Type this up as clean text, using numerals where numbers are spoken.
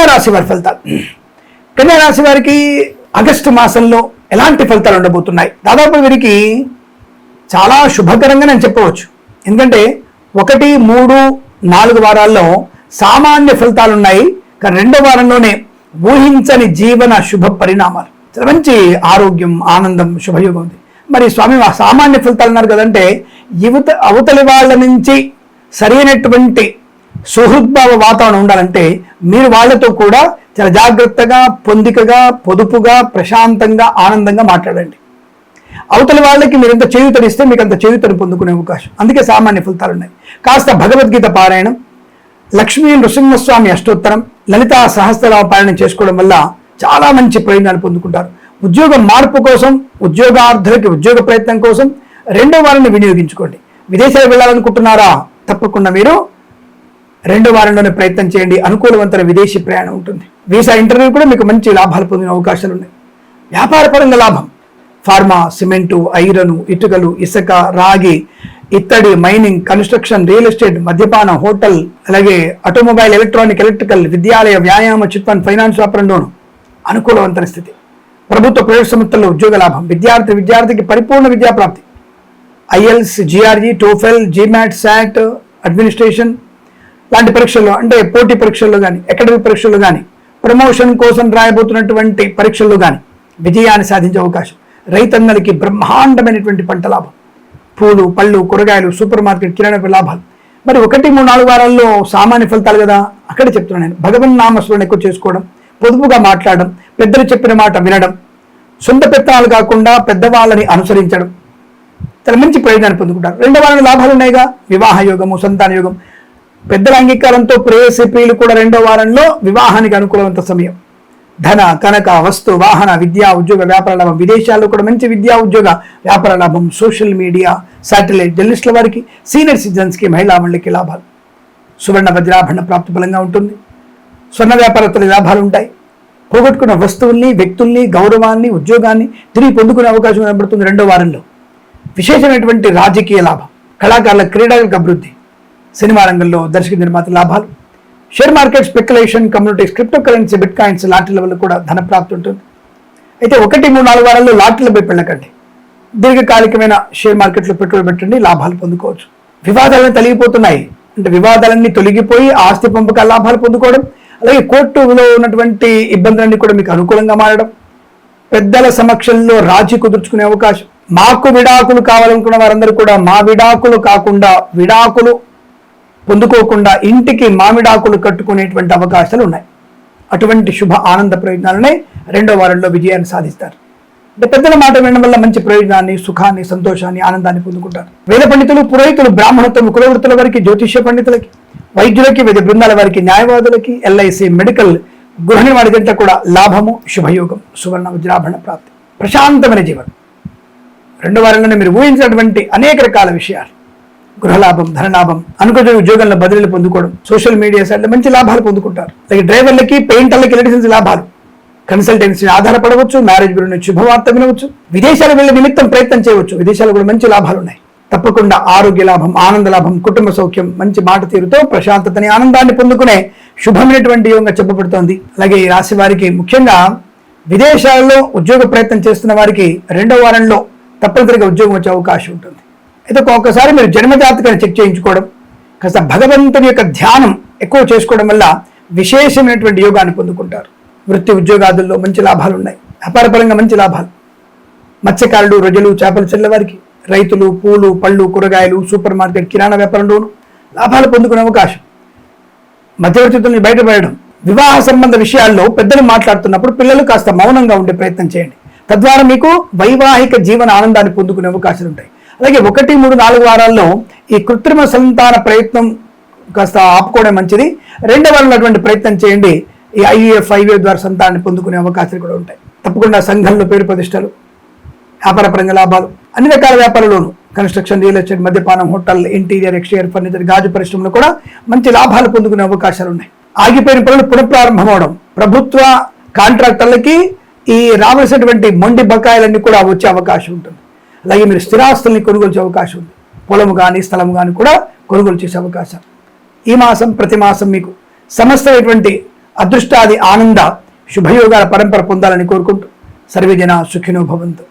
కన్యారాశి వారి ఫలితాలు. కన్యారాశి వారికి ఆగస్టు మాసంలో ఎలాంటి ఫలితాలు ఉండబోతున్నాయి? దాదాపు వీరికి చాలా శుభకరంగా నేను చెప్పవచ్చు. ఎందుకంటే 1, 3, 4 వారాల్లో సామాన్య ఫలితాలు ఉన్నాయి. కానీ 2వ వారంలోనే ఊహించని జీవన శుభ పరిణామాలు, చాలా మంచి ఆరోగ్యం, ఆనందం, శుభయోగం ఉంది. మరి స్వామి సామాన్య ఫలితాలు అన్నారు కదంటే, అవతలి వాళ్ళ నుంచి సరైనటువంటి సుహృద్భావ వాతావరణం ఉండాలంటే మీరు వాళ్ళతో కూడా చాలా జాగ్రత్తగా, పొందికగా, పొదుపుగా, ప్రశాంతంగా, ఆనందంగా మాట్లాడండి. అవతలి వాళ్ళకి మీరు ఎంత చేయూతనిస్తే మీకు అంత చేయూతను పొందుకునే అవకాశం. అందుకే సామాన్య ఫలితాలు ఉన్నాయి. కాస్త భగవద్గీత పారాయణం, లక్ష్మీ నృసింహస్వామి అష్టోత్తరం, లలితా సహస్రనామ పారాయణం చేసుకోవడం వల్ల చాలా మంచి ప్రయోజనాలు పొందుకుంటారు. ఉద్యోగ మార్పు కోసం, ఉద్యోగార్థులకి ఉద్యోగ ప్రయత్నం కోసం 2వ వారాన్ని వినియోగించుకోండి. విదేశాలకు వెళ్ళాలనుకుంటున్నారా? తప్పకుండా మీరు 2వ వారంలోనే ప్రయత్నం చేయండి. అనుకూలవంతమైన విదేశీ ప్రయాణం ఉంటుంది. వీసా ఇంటర్వ్యూ కూడా మీకు మంచి లాభాలు పొందిన అవకాశాలు ఉన్నాయి. వ్యాపారపరంగా లాభం, ఫార్మా, సిమెంటు, ఐరను, ఇటుకలు, ఇసుక, రాగి, ఇత్తడి, మైనింగ్, కన్స్ట్రక్షన్, రియల్ ఎస్టేట్, మద్యపాన, హోటల్, అలాగే ఆటోమొబైల్, ఎలక్ట్రానిక్, ఎలక్ట్రికల్, విద్యాలయ, వ్యాయామ, చిట్ ఫండ్, ఫైనాన్స్ వ్యాపారంలోను అనుకూలవంతమైన స్థితి. ప్రభుత్వ ప్రైవేట్ సంస్థల్లో ఉద్యోగ లాభం, విద్యార్థికి పరిపూర్ణ విద్యాప్రాప్తి, IELTS, GRE, TOEFL, GMAT, SAT, administration లాంటి పరీక్షల్లో, అంటే పోటీ పరీక్షల్లో కానీ, అకాడమిక్ పరీక్షల్లో కానీ, ప్రమోషన్ కోసం రాయబోతున్నటువంటి పరీక్షల్లో కానీ విజయాన్ని సాధించే అవకాశం. రైతన్నలకి బ్రహ్మాండమైనటువంటి పంట లాభం, పూలు, పళ్ళు, కూరగాయలు, సూపర్ మార్కెట్, కిరాణా లాభాలు. మరి 1, 3, 4 వారాల్లో సామాన్య ఫలితాలు కదా, అక్కడే చెప్తున్నాను నేను. భగవన్ నామస్మరణ ఎక్కువ చేసుకోవడం, పొదుపుగా మాట్లాడడం, పెద్దలు చెప్పిన మాట వినడం, సొంత పెత్తనాలు కాకుండా పెద్దవాళ్ళని అనుసరించడం, చాలా మంచి ప్రయోజనాన్ని పొందుకుంటారు. 2వ వారంలో లాభాలు ఉన్నాయిగా. వివాహ యోగము, సంతాన యోగం, పెద్దల అంగీకారంతో ప్రేయసి ప్రియులు కూడా 2వ వారంలో వివాహానికి అనుకూలవంత సమయం. ధన, కనక, వస్తు, వాహన, విద్యా, ఉద్యోగ, వ్యాపార లాభం, విదేశాల్లో కూడా మంచి విద్యా, ఉద్యోగ, వ్యాపార లాభం, సోషల్ మీడియా, శాటిలైట్, జర్నలిస్టుల వారికి, సీనియర్ సిటిజన్స్కి, మహిళా మండలికి లాభాలు. సువర్ణ వజ్రాభరణ ప్రాప్తి బలంగా ఉంటుంది. స్వర్ణ వ్యాపారస్తుల లాభాలు ఉంటాయి. పోగొట్టుకున్న వస్తువుల్ని, వ్యక్తుల్ని, గౌరవాన్ని, ఉద్యోగాన్ని తిరిగి పొందుకునే అవకాశం కనబడుతుంది 2వ వారంలో. విశేషమైనటువంటి రాజకీయ లాభం, కళాకారుల, క్రీడలకు అభివృద్ధి, సినిమా రంగంలో దర్శక నిర్మాత లాభాలు, share market, speculation, communities, crypto currency, bitcoins, లాటరీల వల్ల కూడా ధన ప్రాప్తి ఉంటుంది. అయితే 1, 3, 4 వారాల్లో లాటరీలపై వెళ్ళకండి. దీర్ఘకాలికమైన షేర్ మార్కెట్లో పెట్టుబడి పెట్టండి, లాభాలు పొందుకోవచ్చు. వివాదాలను తొలగిపోతున్నాయి, అంటే వివాదాలన్నీ తొలగిపోయి ఆస్తి పంపకాల లాభాలు పొందుకోవడం, అలాగే కోర్టులో ఉన్నటువంటి ఇబ్బందులన్నీ కూడా మీకు అనుకూలంగా మారడం, పెద్దల సమక్షంలో రాజీ కుదుర్చుకునే అవకాశం. మాకు విడాకులు కావాలనుకున్న వారందరూ కూడా మా విడాకులు కాకుండా, విడాకులు పొందుకోకుండా ఇంటికి మామిడాకులు కట్టుకునేటువంటి అవకాశాలు ఉన్నాయి. అటువంటి శుభ ఆనంద ప్రయోజనాలనే 2వ వారంలో విజయాన్ని సాధిస్తారు. అంటే పెద్దల మాట వినడం వల్ల మంచి ప్రయోజనాన్ని, సుఖాన్ని, సంతోషాన్ని, ఆనందాన్ని పొందుకుంటారు. వేద పండితులు, పురోహితులు, బ్రాహ్మణత్వం, కులవృత్తుల వారికి, జ్యోతిష్య పండితులకి, వైద్యులకి, వివిధ బృందాల వారికి, న్యాయవాదులకి, ఎల్ఐసి, మెడికల్, గృహ నిర్మాణ జంట కూడా లాభము, శుభయోగం, సువర్ణ వజ్రాభరణ ప్రాప్తి, ప్రశాంతమైన జీవనం. 2వ వారంలోనే మీరు ఊహించినటువంటి అనేక రకాల విషయాలు, గృహలాభం, ధనలాభం, అనుకున్న ఉద్యోగంలో బదిలీలు పొందుకోవడం, సోషల్ మీడియా సైడ్లో మంచి లాభాలు పొందుకుంటారు. అలాగే డ్రైవర్లకి, పెయింటర్లకి, ఎలక్ట్రీషియన్స్ లాభాలు, కన్సల్టెన్సీ ఆధారపడవచ్చు, మ్యారేజ్ బ్యూరో నుంచి శుభవార్త వినవచ్చు, విదేశాలు వెళ్ళే నిమిత్తం ప్రయత్నం చేయవచ్చు. విదేశాలు కూడా మంచి లాభాలు ఉన్నాయి. తప్పకుండా ఆరోగ్య లాభం, ఆనంద లాభం, కుటుంబ సౌఖ్యం, మంచి మాట తీరుతో ప్రశాంతతని, ఆనందాన్ని పొందుకునే శుభమైనటువంటి యోగంగా చెప్పబడుతోంది. అలాగే ఈ రాశి వారికి ముఖ్యంగా విదేశాల్లో ఉద్యోగ ప్రయత్నం చేస్తున్న వారికి 2వ వారంలో తప్పనిసరిగా ఉద్యోగం వచ్చే అవకాశం ఉంటుంది. అయితే ఒక్కొక్కసారి మీరు జన్మజాతకాన్ని చెక్ చేయించుకోవడం, కాస్త భగవంతుని యొక్క ధ్యానం ఎక్కువ చేసుకోవడం వల్ల విశేషమైనటువంటి యోగాన్ని పొందుకుంటారు. వృత్తి ఉద్యోగాదుల్లో మంచి లాభాలు ఉన్నాయి. వ్యాపారపరంగా మంచి లాభాలు. మత్స్యకారులు, రొయ్యలు, చేపలు చెల్లె వారికి, రైతులు, పూలు, పళ్ళు, కూరగాయలు, సూపర్ మార్కెట్, కిరాణా వ్యాపారంలోనూ లాభాలు పొందుకునే అవకాశం. మధ్యవర్తిత్వాన్ని బయటపడడం, వివాహ సంబంధ విషయాల్లో పెద్దలు మాట్లాడుతున్నప్పుడు పిల్లలు కాస్త మౌనంగా ఉండే ప్రయత్నం చేయండి. తద్వారా మీకు వైవాహిక జీవన ఆనందాన్ని పొందుకునే అవకాశాలు ఉంటాయి. అలాగే 1, 3, 4 వారాల్లో ఈ కృత్రిమ సంతాన ప్రయత్నం కాస్త ఆపుకోవడం మంచిది. 2వ వారంలో అటువంటి ప్రయత్నం చేయండి. ఈ IVF ద్వారా సంతానాన్ని పొందుకునే అవకాశాలు కూడా ఉంటాయి. తప్పకుండా సంఘంలో పేరు ప్రతిష్టలు, వ్యాపారపరంగా లాభాలు, అన్ని రకాల వ్యాపారాల్లోనూ, కన్స్ట్రక్షన్, రియల్ ఎస్టేట్, మద్యపానం, హోటల్, ఇంటీరియర్, ఎక్స్టీరియర్, ఫర్నిచర్, గాజు పరిశ్రమలో కూడా మంచి లాభాలు పొందుకునే అవకాశాలు ఉన్నాయి. ఆగిపోయిన పనులు పునఃప్రారంభం అవడం, ప్రభుత్వ కాంట్రాక్టర్లకి ఈ రావాల్సినటువంటి మొండి బకాయిలన్నీ కూడా వచ్చే అవకాశం ఉంటుంది. అలాగే మీరు స్థిరాస్తుల్ని కొనుగోలు చేసే అవకాశం ఉంది. పొలము కానీ, స్థలము కానీ కూడా కొనుగోలు చేసే అవకాశం. ఈ మాసం, ప్రతి మాసం మీకు సమస్తమైనటువంటి అదృష్టాది ఆనంద శుభయోగాల పరంపర పొందాలని కోరుకుంటూ సర్వే జన సుఖినో భవంతు.